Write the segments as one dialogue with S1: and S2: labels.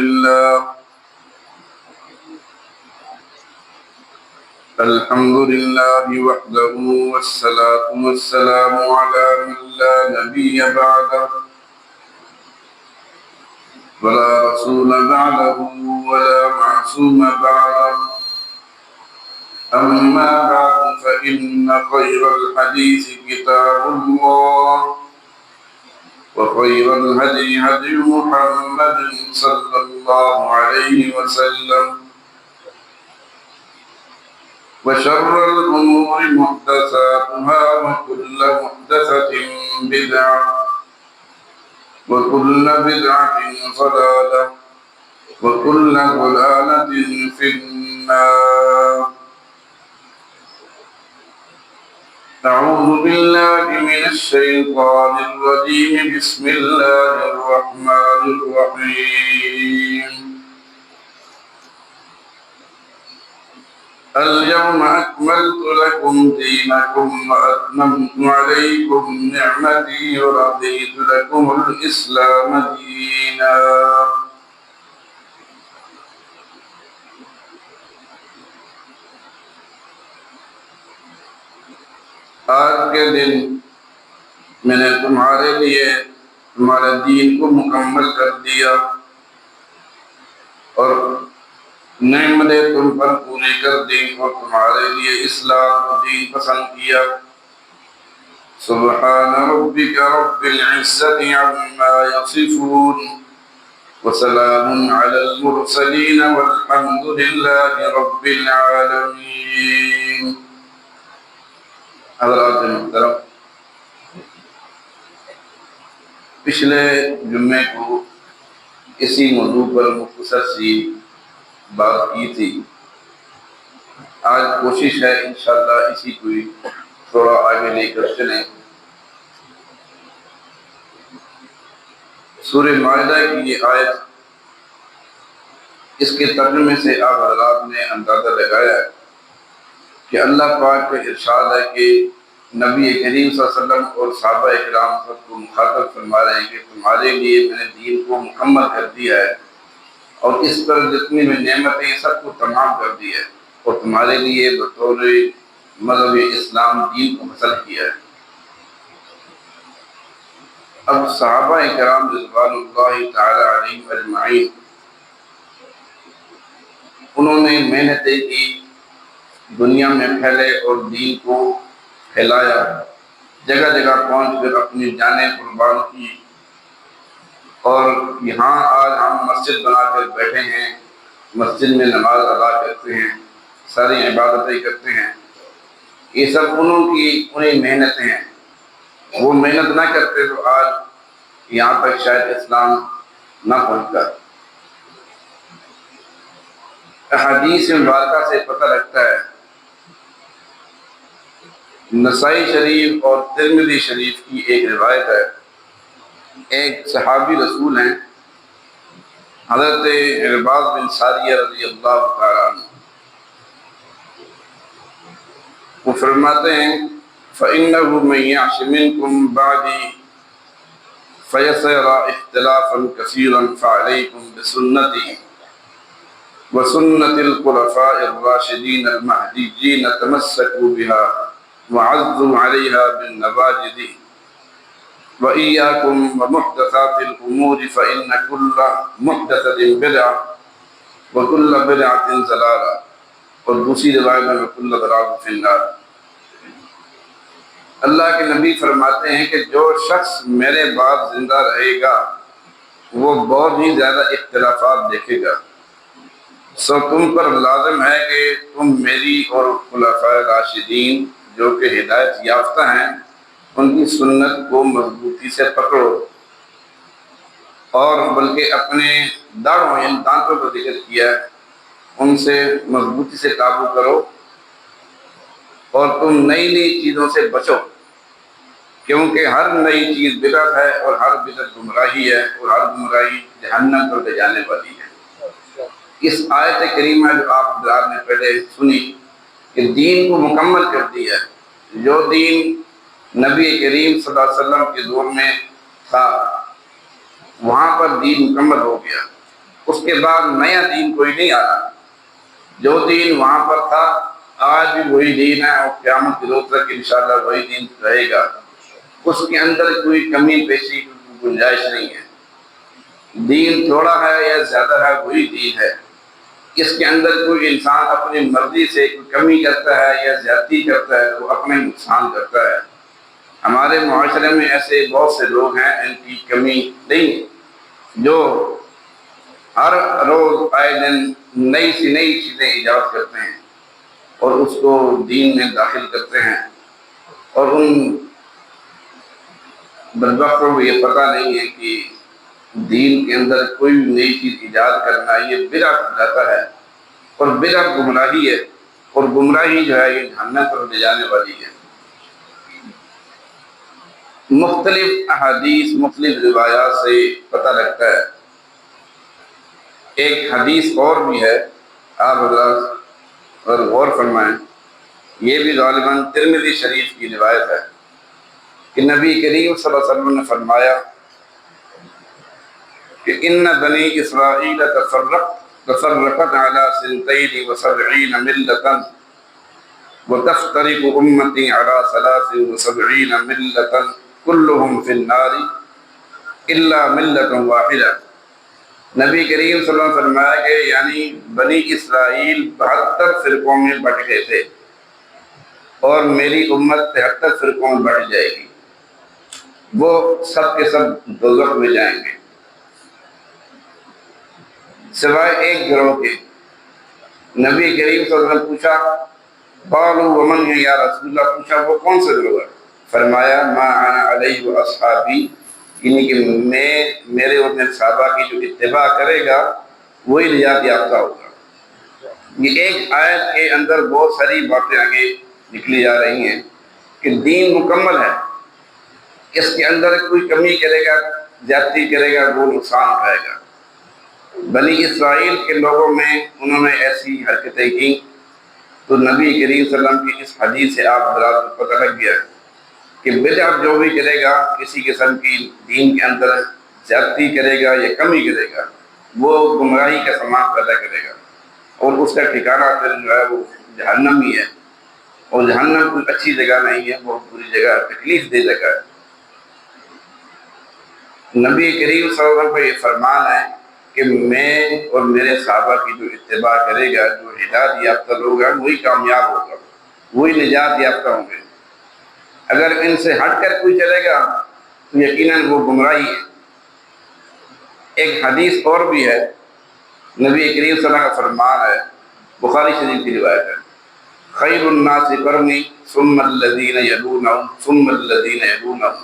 S1: لله وحده والصلاة والسلام على من لا نبي بعده ولا رسول بعده ولا معصوم بعده أما بعد فإن خير الحديث كتاب الله وخير الهدي هدي محمد صلى الله عليه وسلم وشر الأمور محدثاتها وكل محدثة بدعة وكل بدعة ضلالة وكل ضلالة في النار. أعوذ بالله من الشيطان الرجيم. بسم الله الرحمن الرحيم. اليوم أكملت لكم دينكم وأتممت عليكم نعمتي ورضيت لكم الإسلام دينا. آج کے دن میں نے تمہارے لیے تمہارے دین کو مکمل کر دیا اور نعمتیں تم پر پوری کر دی اور تمہارے لیے اسلام و دین پسند کیا. سبحان ربک رب العزت عما یصفون وسلام علی المرسلین والحمد للہ رب العالمین. حضرات محترم، پچھلے جمعے کو اسی موضوع پر مختصر سی بات کی تھی. آج کوشش ہے انشاءاللہ اسی کو تھوڑا آگے لے کر چلیں. سورہ مائدہ کی یہ آیت، اس کے ترجمے سے آپ حضرات نے اندازہ لگایا ہے کہ اللہ پاک کا ارشاد ہے کہ نبی کریم صلی اللہ علیہ وسلم اور صحابہ اکرام سب کو مخاطب فرما رہے ہیں کہ تمہارے لیے میں نے دین کو مکمل کر دیا ہے اور اس پر جتنی بھی نعمتیں سب کو تمام کر دی ہے اور تمہارے لیے بطور مذہب اسلام دین کو حاصل کیا ہے. اب صحابہ اکرام رضوان اللہ تعالی علیہم اجمعین، انہوں نے محنتیں کی، دنیا میں پھیلے اور دین کو پھیلایا، جگہ جگہ پہنچ کر اپنی جانیں قربان کی. اور یہاں آج ہم مسجد بنا کر بیٹھے ہیں، مسجد میں نماز ادا کرتے ہیں، ساری عبادتیں کرتے ہیں. یہ سب انہیں محنتیں ہیں. وہ محنت نہ کرتے تو آج یہاں تک شاید اسلام نہ پہنچتا. احادیث مبارکہ سے پتہ لگتا ہے، نسائی شریف اور ترمذی شریف کی ایک روایت ہے. ایک صحابی رسول ہیں حضرت عرباض بن ساریہ رضی اللہ تعالیٰ عنہ. وہ فرماتے ہیں فَإِنَّهُ مَن يَعْشِ مِنكُم بَعْدِي فَيَسَيَرَىٰ اخْتِلَافًا كَثِيرًا فَعَلَيْكُمْ بِسُنَّتِي وَسُنَّتِ الْخُلَفَاءِ الرَّاشِدِينَ الْمَهْدِيِّينَ تَمَسَّكُوا بِهَا وَعَضُّوا عَلَيْهَا بِالنَّوَاجِذِ وَإِيَّاكُمْ وَمُحْدَثَاتِ الْأُمُورِ فَإِنَّ كُلَّ مُحْدَثَةٍ بِدْعَةٌ وَكُلَّ بِدْعَةٍ ضَلَالَةٌ. اور دوسری روایت میں وَكُلَّ ضَلَالَةٍ فِي النَّارِ. اللہ کے نبی فرماتے ہیں کہ جو شخص میرے بعد زندہ رہے گا وہ بہت ہی زیادہ اختلافات دیکھے گا. سو تم پر لازم ہے کہ تم میری اور خلفائے راشدین جو کہ ہدایت یافتہ ہیں ان کی سنت کو مضبوطی سے پکڑو، اور بلکہ اپنے داڑھوں یعنی دانتوں کا ذکر کیا ہے، ان سے مضبوطی سے قابو کرو اور تم نئی نئی چیزوں سے بچو، کیونکہ ہر نئی چیز بدعت ہے اور ہر بدعت گمراہی ہے اور ہر گمراہی جہنم پر لے جانے والی ہے. اس آیت کریمہ جو آپ حضرات نے پہلے سنی کہ دین کو مکمل کر دیا ہے. جو دین نبی کریم صلی اللہ علیہ وسلم کے دور میں تھا وہاں پر دین مکمل ہو گیا. اس کے بعد نیا دین کوئی نہیں آ رہا۔ جو دین وہاں پر تھا آج بھی وہی دین ہے، اور قیامت کے روز تک انشاءاللہ وہی دین رہے گا۔ اس کے اندر کوئی کمی بیشی کی گنجائش نہیں ہے۔ دین تھوڑا ہے یا زیادہ ہے وہی دین ہے۔ اس کے اندر کوئی انسان اپنی مرضی سے کوئی کمی کرتا ہے یا زیادتی کرتا ہے وہ اپنے نقصان کرتا ہے۔ ہمارے معاشرے میں ایسے بہت سے لوگ ہیں ان کی کمی نہیں، جو ہر روز آئے دن نئی سی نئی چیزیں ایجاد کرتے ہیں اور اس کو دین میں داخل کرتے ہیں، اور ان بدبختوں کو یہ پتہ نہیں ہے کہ دین کے اندر کوئی بھی نئی چیز ایجاد کرنا یہ بدعت جاتا ہے، اور بدعت گمراہی ہے، اور گمراہی جو ہے یہ جہنم پر لے جانے والی ہے۔ مختلف احادیث مختلف روایات سے پتہ لگتا ہے۔ ایک حدیث اور بھی ہے، آپ حضرات اور غور فرمائیں، یہ بھی غالباً ترمذی شریف کی روایت ہے کہ نبی کریم صلی اللہ علیہ وسلم نے فرمایا کہ ان بنی اسرائیل تفرقت على 72 ملة وتفترق امتی على 73 ملة كلهم في النار الا ملة واحدة۔ نبی کریم صلی اللہ علیہ وسلم نے فرمایا کہ یعنی بنی اسرائیل 72 فرقوں میں بٹ گئے تھے، اور میری امت 73 فرقوں میں بٹ جائے گی، وہ سب کے سب دوزخ میں جائیں گے سوائے ایک گروہ کے۔ نبی کریم صلی اللہ علیہ وسلم پوچھا، قالوا ومن ہے یا رسول اللہ، پوچھا وہ کون سے گروہ ہے؟ فرمایا ما انا علیہ و اصحابی، یعنی کہ میرے اور میرے صحابہ کی جو اتباع کرے گا وہی نجات یافتہ ہوگا۔ یہ ایک آیت کے اندر بہت ساری باتیں آگے نکلی جا رہی ہیں کہ دین مکمل ہے، اس کے اندر کوئی کمی کرے گا زیادتی کرے گا وہ نقصان اٹھائے گا۔ بنی اسرائیل کے لوگوں میں انہوں نے ایسی حرکتیں کی تو نبی کریم صلی اللہ علیہ وسلم کی اس حدیث سے آپ حضرات کو پتہ لگ گیا کہ بدعت جو بھی کرے گا، کسی قسم کی دین کے اندر زیادتی کرے گا یا کمی کرے گا، وہ گمراہی کا سامان پیدا کرے گا، اور اس کا ٹھکانہ پھر جو ہے وہ جہنم ہی ہے، اور جہنم کوئی اچھی جگہ نہیں ہے، بہت بری جگہ ہے، تکلیف دہ جگہ ہے۔ نبی کریم صلی اللہ علیہ وسلم کا یہ فرمان ہے کہ میں اور میرے صحابہ کی جو اتباع کرے گا، جو ہدایت یافتہ لوگ ہیں وہی کامیاب ہوگا، وہی نجات یافتہ ہوں گے۔ اگر ان سے ہٹ کر کوئی چلے گا تو یقیناً وہ گمراہی ہے۔ ایک حدیث اور بھی ہے، نبی کریم صلی اللہ علیہ وسلم کا فرمان ہے، بخاری شریف کی روایت ہے، خیر الناس قرنی ثم الذین یلونہم ثم الذین یلونہم،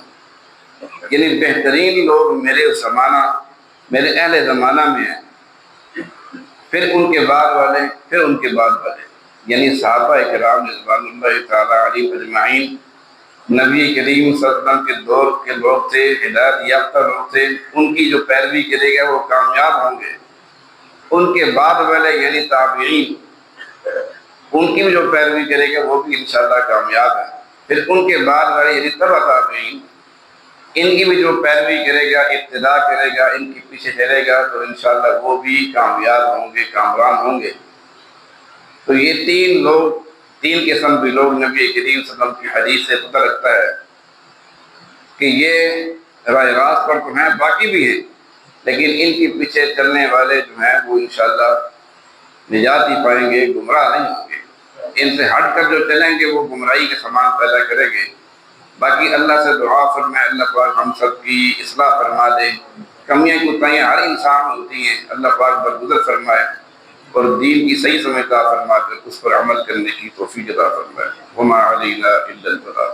S1: یعنی بہترین لوگ میرے زمانہ میرے اہل زمانہ میں ہیں، پھر ان کے بعد والے، پھر ان کے بعد والے، یعنی صحابہ کرام رضوان اللہ تعالیٰ علیہم اجمعین نبی کریم صلی اللہ علیہ وسلم کے دور کے لوگ تھے، ہدایت یافتہ لوگ تھے، ان کی جو پیروی کرے گا وہ کامیاب ہوں گے۔ ان کے بعد والے یعنی تابعین، ان کی بھی جو پیروی کرے گا وہ بھی انشاءاللہ کامیاب ہے۔ پھر ان کے بعد والے یعنی تبع تابعین، ان کی بھی جو پیروی کرے گا، اقتداء کرے گا، ان کے پیچھے چلے گا تو انشاءاللہ وہ بھی کامیاب ہوں گے، کامران ہوں گے۔ تو یہ تین قسم کے لوگ نبی کریم صلی اللہ علیہ وسلم کی حدیث سے پتہ لگتا ہے کہ یہ راہ راست پر تو ہیں، باقی بھی ہیں، لیکن ان کے پیچھے چلنے والے جو ہیں وہ انشاءاللہ نجات ہی پائیں گے، گمراہ نہیں ہوں گے۔ ان سے ہٹ کر جو چلیں گے وہ گمراہی کے سامان پیدا کریں گے۔ باقی اللہ سے دعا فرمائے اللہ پاک ہم سب کی اصلاح فرما دے، کمیاں کوتاہیاں ہر انسان میں ہوتی ہیں، اللہ پاک درگزر فرمائے اور دین کی صحیح سمجھ عطا فرما کر اس پر عمل کرنے کی توفیق عطا فرمائے۔ وما علینا الا البلاغ۔